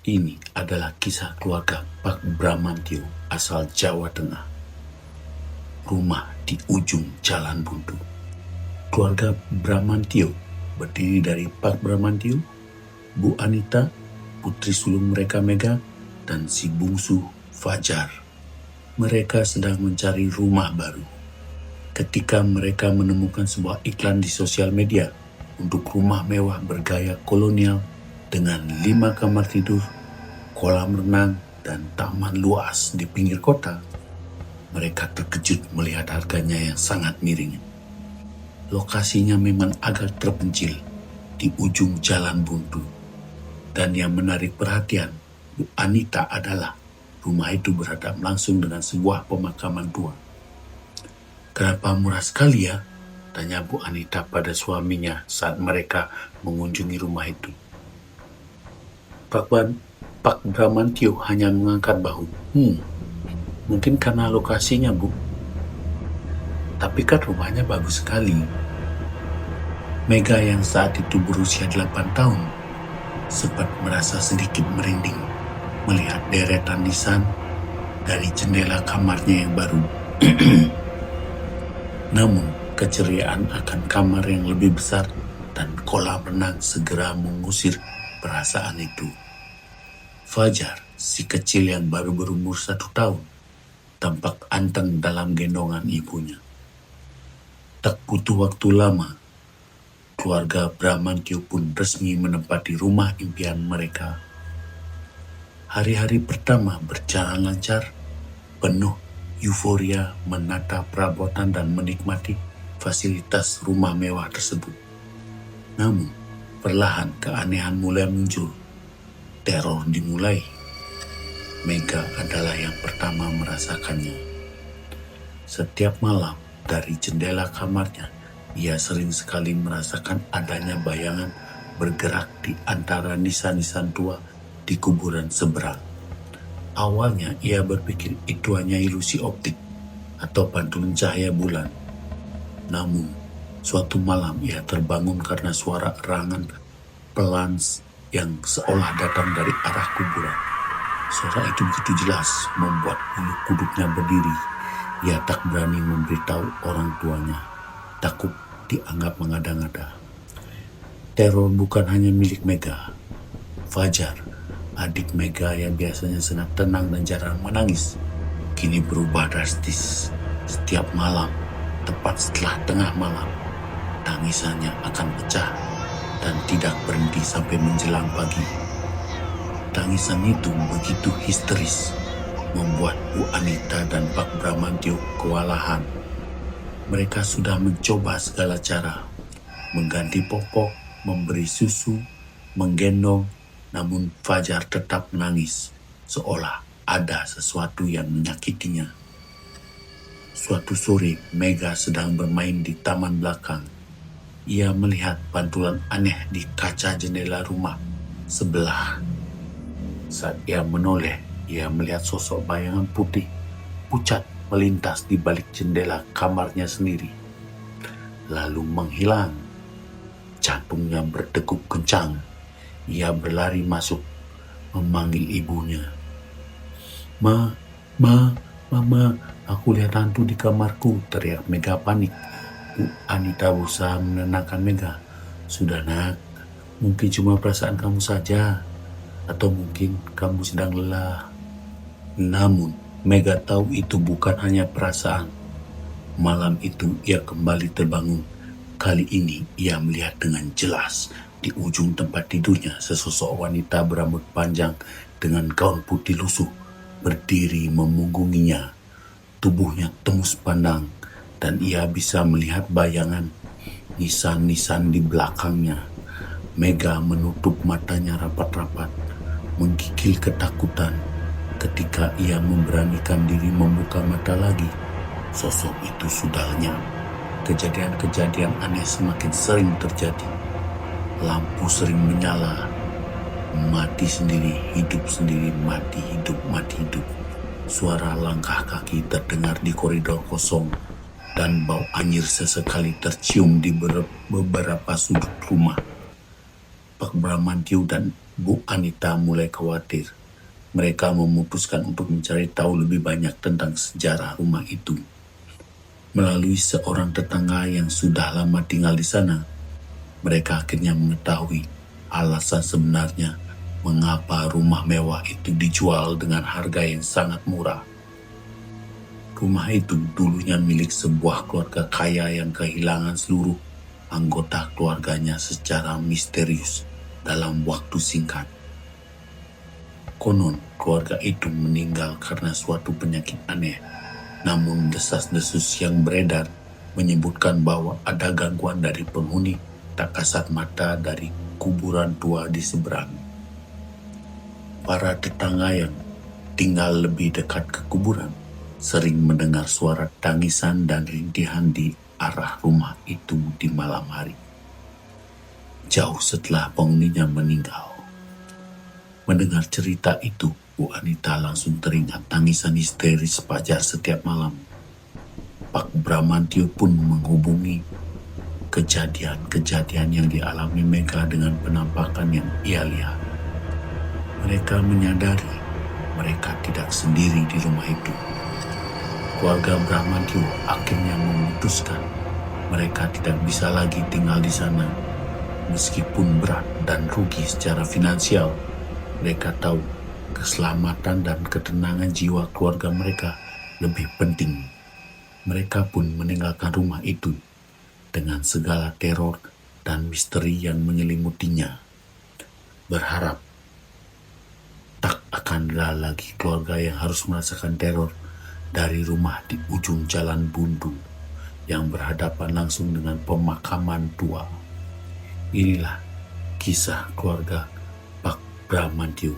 Ini adalah kisah keluarga Pak Bramantio asal Jawa Tengah. Rumah di ujung Jalan Buntu. Keluarga Bramantio berdiri dari Pak Bramantio, Bu Anita, putri sulung mereka Mega, dan si bungsu Fajar. Mereka sedang mencari rumah baru. Ketika mereka menemukan sebuah iklan di sosial media untuk rumah mewah bergaya kolonial dengan 5 kamar tidur, kolam renang, dan taman luas di pinggir kota, mereka terkejut melihat harganya yang sangat miring. Lokasinya memang agak terpencil di ujung Jalan Buntu. Dan yang menarik perhatian Bu Anita adalah rumah itu berhadap langsung dengan sebuah pemakaman tua. "Kenapa murah sekali ya?" tanya Bu Anita pada suaminya saat mereka mengunjungi rumah itu. Pak Bramantio hanya mengangkat bahu. Mungkin karena lokasinya, Bu. Tapi kan rumahnya bagus sekali. Mega yang saat itu berusia 8 tahun sempat merasa sedikit merinding melihat deretan nisan dari jendela kamarnya yang baru. Namun, keceriaan akan kamar yang lebih besar dan kolam renang segera mengusir perasaan itu. Fajar, si kecil yang baru berumur 1 tahun, tampak anteng dalam gendongan ibunya. Tak butuh waktu lama, keluarga Bramantio pun resmi menempati rumah impian mereka. Hari-hari pertama berjalan lancar, penuh euforia menata perabotan dan menikmati fasilitas rumah mewah tersebut. Namun, perlahan keanehan mulai muncul. Teror dimulai. Mega adalah yang pertama merasakannya. Setiap malam dari jendela kamarnya, ia sering sekali merasakan adanya bayangan bergerak di antara nisan-nisan tua di kuburan seberang. Awalnya ia berpikir itu hanya ilusi optik atau pantulan cahaya bulan. Namun, suatu malam ia terbangun karena suara erangan pelan yang seolah datang dari arah kuburan. Suara itu begitu jelas membuat bulu kuduknya berdiri. Ia tak berani memberitahu orang tuanya, takut dianggap mengada-ngada. Teror bukan hanya milik Mega. Fajar, adik Mega yang biasanya sangat tenang dan jarang menangis, kini berubah drastis. Setiap malam, tepat setelah tengah malam, tangisannya akan pecah dan tidak berhenti sampai menjelang pagi. Tangisan itu begitu histeris, membuat Bu Anita dan Pak Bramantio kewalahan. Mereka sudah mencoba segala cara, mengganti popok, memberi susu, menggendong, namun Fajar tetap menangis, seolah ada sesuatu yang menyakitinya. Suatu sore, Mega sedang bermain di taman belakang. Ia melihat pantulan aneh di kaca jendela rumah sebelah. Saat ia menoleh, ia melihat sosok bayangan putih pucat melintas di balik jendela kamarnya sendiri, lalu menghilang. Jantungnya berdegup kencang. Ia berlari masuk, memanggil ibunya. Mama, aku lihat hantu di kamarku," teriak Mega panik. Bu Anita berusaha menenangkan Mega. "Sudah nak, mungkin cuma perasaan kamu saja, atau mungkin kamu sedang lelah." Namun, Mega tahu itu bukan hanya perasaan. Malam itu ia kembali terbangun. Kali ini ia melihat dengan jelas di ujung tempat tidurnya sesosok wanita berambut panjang dengan gaun putih lusuh berdiri memunggunginya. Tubuhnya tembus pandang dan ia bisa melihat bayangan nisan-nisan di belakangnya. Mega menutup matanya rapat-rapat, menggigil ketakutan. Ketika ia memberanikan diri membuka mata lagi, sosok itu sudah lenyap. Kejadian-kejadian aneh semakin sering terjadi. Lampu sering menyala, mati sendiri, hidup sendiri, mati hidup, mati hidup. Suara langkah kaki terdengar di koridor kosong, dan bau anyir sesekali tercium di beberapa sudut rumah. Pak Bramantio dan Bu Anita mulai khawatir. Mereka memutuskan untuk mencari tahu lebih banyak tentang sejarah rumah itu. Melalui seorang tetangga yang sudah lama tinggal di sana, mereka akhirnya mengetahui alasan sebenarnya mengapa rumah mewah itu dijual dengan harga yang sangat murah. Rumah itu dulunya milik sebuah keluarga kaya yang kehilangan seluruh anggota keluarganya secara misterius dalam waktu singkat. Konon, keluarga itu meninggal karena suatu penyakit aneh. Namun desas-desus yang beredar menyebutkan bahwa ada gangguan dari penghuni tak kasat mata dari kuburan tua di seberang. Para tetangga yang tinggal lebih dekat ke kuburan sering mendengar suara tangisan dan rintihan di arah rumah itu di malam hari, jauh setelah penghuninya meninggal. Mendengar cerita itu, Bu Anita langsung teringat tangisan histeris Fajar setiap malam. Pak Bramantio pun menghubungi kejadian-kejadian yang dialami Mega dengan penampakan yang ia lihat. Mereka menyadari mereka tidak sendiri di rumah itu. Keluarga Bramantio akhirnya memutuskan mereka tidak bisa lagi tinggal di sana. Meskipun berat dan rugi secara finansial, mereka tahu keselamatan dan ketenangan jiwa keluarga mereka lebih penting. Mereka pun meninggalkan rumah itu dengan segala teror dan misteri yang menyelimutinya, berharap tak akan ada lagi keluarga yang harus merasakan teror dari rumah di ujung jalan buntu yang berhadapan langsung dengan pemakaman tua. Inilah kisah keluarga Bramantio